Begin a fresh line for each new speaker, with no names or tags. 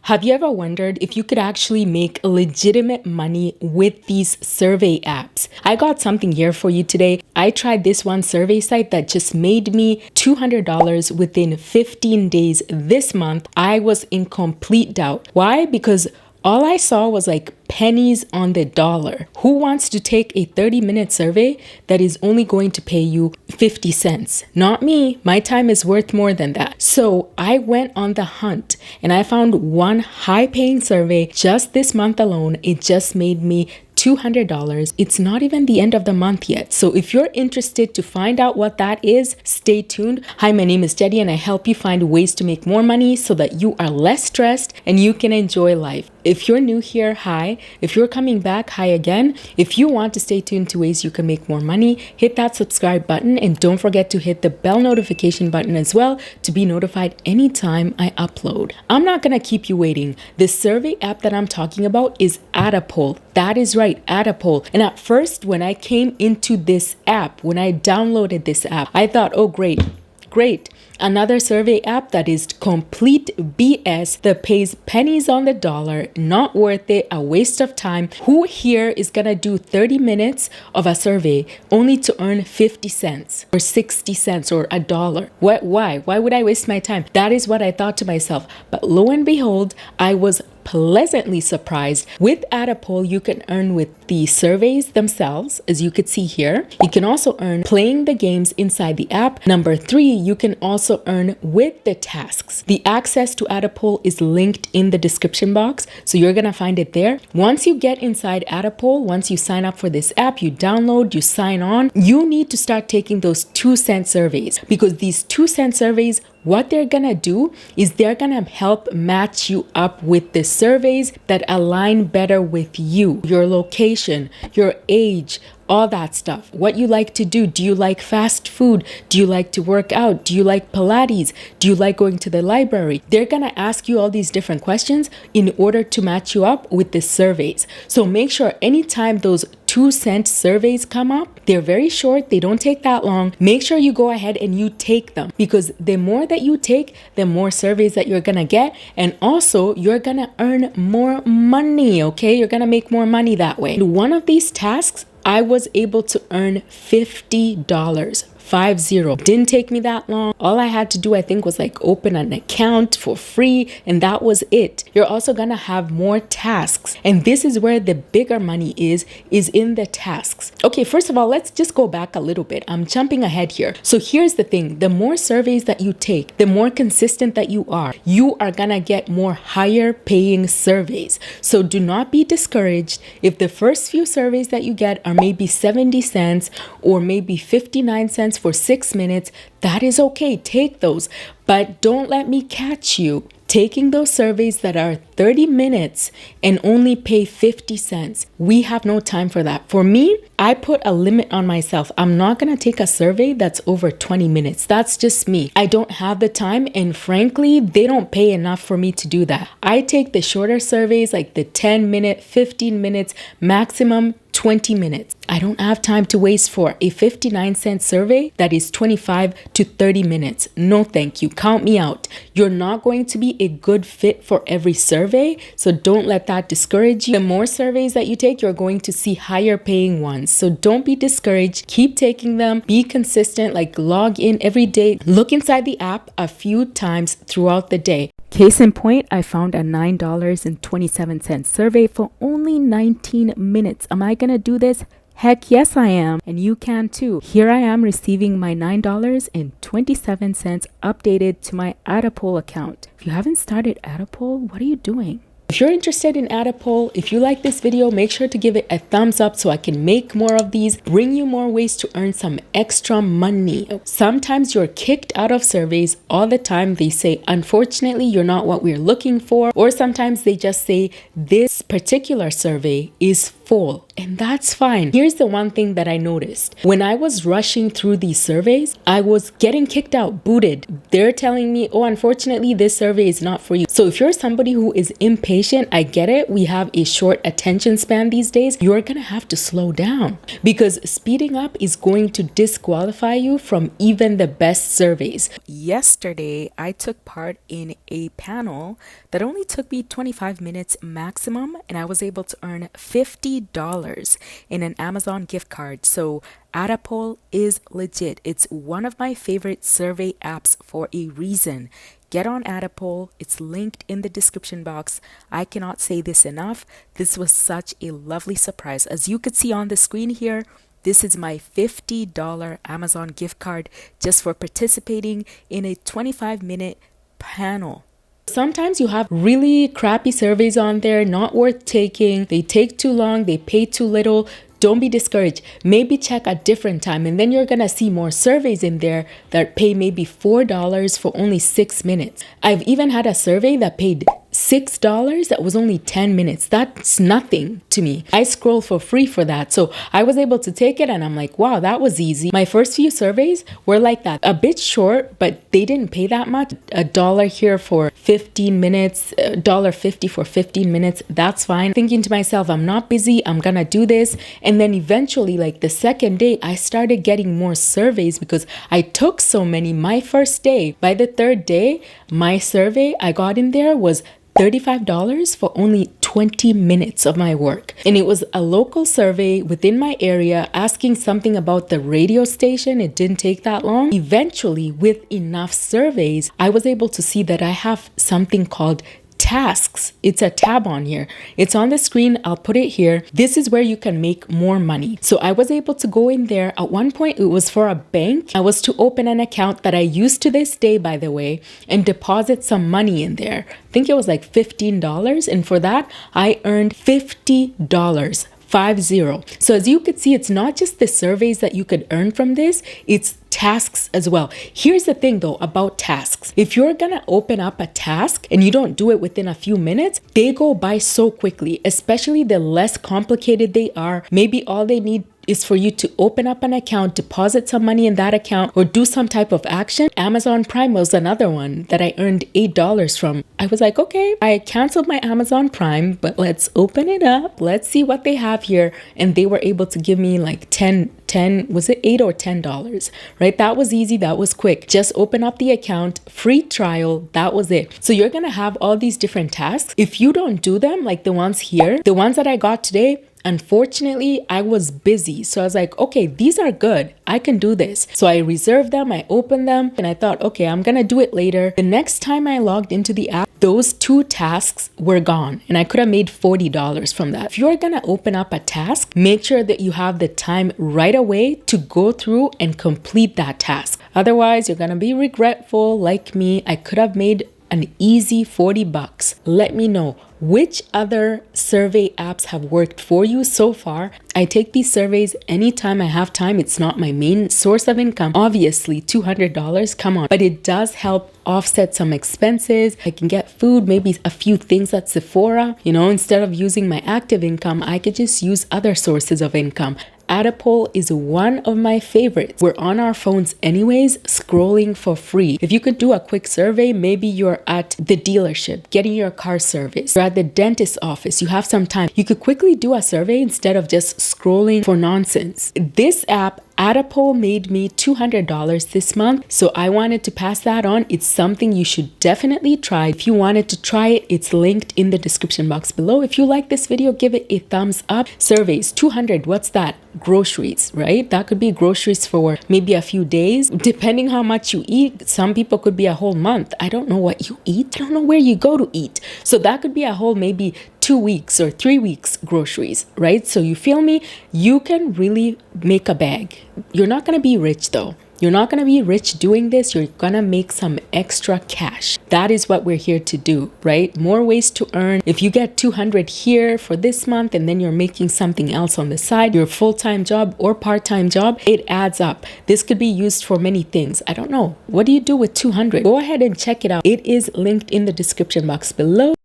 Have you ever wondered if you could actually make legitimate money with these survey apps? I got something here for you today. I tried this one survey site that just made me $200 within 15 days this month. I was in complete doubt. Why? Because all I saw was like pennies on the dollar. Who wants to take a 30-minute survey that is only going to pay you 50 cents? Not me. My time is worth more than that. So I went on the hunt and I found one high-paying survey just this month alone. It just made me $200. It's not even the end of the month yet. So if you're interested to find out what that is, stay tuned. Hi, my name is Jetty and I help you find ways to make more money so that you are less stressed and you can enjoy life. If you're new here, hi. If you're coming back, hi again. If you want to stay tuned to ways you can make more money, hit that subscribe button and don't forget to hit the bell notification button as well to be notified anytime I upload. I'm not gonna keep you waiting. The survey app that I'm talking about is Adapole. That is right, Adapole. And at first, when I came into this app, when I downloaded this app, I thought, oh, great. Another survey app that is complete BS that pays pennies on the dollar, not worth it, a waste of time. Who here is gonna do 30 minutes of a survey only to earn 50 cents or 60 cents or a dollar? Why would I waste my time? That is what I thought to myself. But lo and behold, I was pleasantly surprised. With Adapole, you can earn with the surveys themselves, as you could see here. You can also earn playing the games inside the app. Number 3, you can also earn with the tasks. The access to Adapole is linked in the description box, so you're gonna find it there. Once you get inside Adapole, once you sign up for this app, you download, you sign on, you need to start taking those 2-cent surveys, because these 2-cent surveys, what they're gonna do is they're gonna help match you up with the surveys that align better with you, your location, your age, all that stuff. What you like to do. Do you like fast food? Do you like to work out? Do you like Pilates? Do you like going to the library? They're gonna ask you all these different questions in order to match you up with the surveys. So make sure anytime those 2-cent surveys come up, they're very short, they don't take that long. Make sure you go ahead and you take them, because the more that you take, the more surveys that you're gonna get, and also you're gonna earn more money, okay? You're gonna make more money that way. One of these tasks, I was able to earn $50. 50. Didn't take me that long. All I had to do, I think, was like open an account for free, and that was it. You're also gonna have more tasks, and this is where the bigger money is in the tasks. Okay, first of all, let's just go back a little bit. I'm jumping ahead here. So here's the thing. The more surveys that you take, the more consistent that you are gonna get more higher paying surveys. So do not be discouraged if the first few surveys that you get are maybe 70 cents or maybe 59 cents for 6 minutes. That is okay. Take those. But don't let me catch you taking those surveys that are 30 minutes and only pay 50 cents. We have no time for that. For me, I put a limit on myself. I'm not going to take a survey that's over 20 minutes. That's just me. I don't have the time, and frankly, they don't pay enough for me to do that. I take the shorter surveys, like the 10-minute, 15 minutes, maximum 20 minutes. I don't have time to waste for a 59-cent survey that is 25 to 30 minutes. No, thank you. Count me out. You're not going to be a good fit for every survey, so don't let that discourage you. The more surveys that you take, you're going to see higher paying ones. So don't be discouraged. Keep taking them. Be consistent, like log in every day. Look inside the app a few times throughout the day. Case in point, I found a $9.27 survey for only 19 minutes. Am I gonna do this? Heck yes, I am. And you can too. Here I am receiving my $9.27 updated to my Adapole account. If you haven't started Adapole, what are you doing? If you're interested in Adapole, if you like this video, make sure to give it a thumbs up so I can make more of these, bring you more ways to earn some extra money. Sometimes you're kicked out of surveys. All the time they say, unfortunately, you're not what we're looking for. Or sometimes they just say, this particular survey is full, and that's fine. Here's the one thing that I noticed. When I was rushing through these surveys, I was getting kicked out, booted. They're telling me, oh, unfortunately, this survey is not for you. So if you're somebody who is impatient, I get it. We have a short attention span these days. You're gonna have to slow down, because speeding up is going to disqualify you from even the best surveys. Yesterday, I took part in a panel that only took me 25 minutes maximum, and I was able to earn $50 in an Amazon gift card. So Addapol is legit. It's one of my favorite survey apps for a reason. Get on Addapol. It's linked in the description box. I cannot say this enough. This was such a lovely surprise. As you could see on the screen here, this is my $50 Amazon gift card just for participating in a 25-minute panel. Sometimes you have really crappy surveys on there, not worth taking. They take too long, they pay too little. Don't be discouraged. Maybe check a different time, and then you're gonna see more surveys in there that pay maybe $4 for only 6 minutes. I've even had a survey that paid $6 that was only 10 minutes. That's nothing to me. I scroll for free for that. So I was able to take it, and I'm like, wow, that was easy. My first few surveys were like that, a bit short, but they didn't pay that much. $1 here for 15 minutes, $1.50 for 15 minutes. That's fine. Thinking to myself, I'm not busy. I'm gonna do this. And then eventually, like the second day, I started getting more surveys because I took so many my first day. By the third day, my survey I got in there was $35 for only 20 minutes of my work. And it was a local survey within my area asking something about the radio station. It didn't take that long. Eventually, with enough surveys, I was able to see that I have something called tasks. It's a tab on here. It's on the screen. I'll put it here. This is where you can make more money. So I was able to go in there. At one point, it was for a bank. I was to open an account that I use to this day, by the way, and deposit some money in there. I think it was like $15. And for that, I earned $50. 50. So as you could see, it's not just the surveys that you could earn from this, it's tasks as well. Here's the thing though about tasks. If you're gonna open up a task and you don't do it within a few minutes, they go by so quickly, especially the less complicated they are. Maybe all they need is for you to open up an account, deposit some money in that account, or do some type of action. Amazon Prime was another one that I earned $8 from. I was like, okay, I canceled my Amazon Prime, but let's open it up. Let's see what they have here. And they were able to give me like 10, was it $8 or $10, right? That was easy. That was quick. Just open up the account, free trial. That was it. So you're going to have all these different tasks. If you don't do them, like the ones here, the ones that I got today, unfortunately, I was busy. So I was like, okay, these are good. I can do this. So I reserved them, I opened them, and I thought, okay, I'm gonna do it later. The next time I logged into the app, those 2 tasks were gone, and I could have made $40 from that. If you're gonna open up a task, make sure that you have the time right away to go through and complete that task. Otherwise, you're gonna be regretful like me. I could have made an easy $40. Let me know which other survey apps have worked for you so far. I take these surveys anytime I have time. It's not my main source of income. Obviously, $200, come on. But it does help offset some expenses. I can get food, maybe a few things at Sephora. You know, instead of using my active income, I could just use other sources of income. Addapol is one of my favorites. We're on our phones anyways, scrolling for free. If you could do a quick survey, maybe you're at the dealership, getting your car serviced. You're at the dentist's office, you have some time. You could quickly do a survey instead of just scrolling for nonsense. This app, Addapol, made me $200 this month, so I wanted to pass that on. It's something you should definitely try. If you wanted to try it, it's linked in the description box below. If you like this video, give it a thumbs up. Surveys, 200, what's that? Groceries, right? That could be groceries for maybe a few days, depending how much you eat. Some people could be a whole month. I don't know what you eat. I don't know where you go to eat. So that could be a whole maybe 2 weeks or 3 weeks groceries, right? So you feel me? You can really make a bag. You're not going to be rich though. You're not going to be rich doing this. You're going to make some extra cash. That is what we're here to do, right? More ways to earn. If you get 200 here for this month and then you're making something else on the side, your full-time job or part-time job, it adds up. This could be used for many things. I don't know. What do you do with 200? Go ahead and check it out. It is linked in the description box below.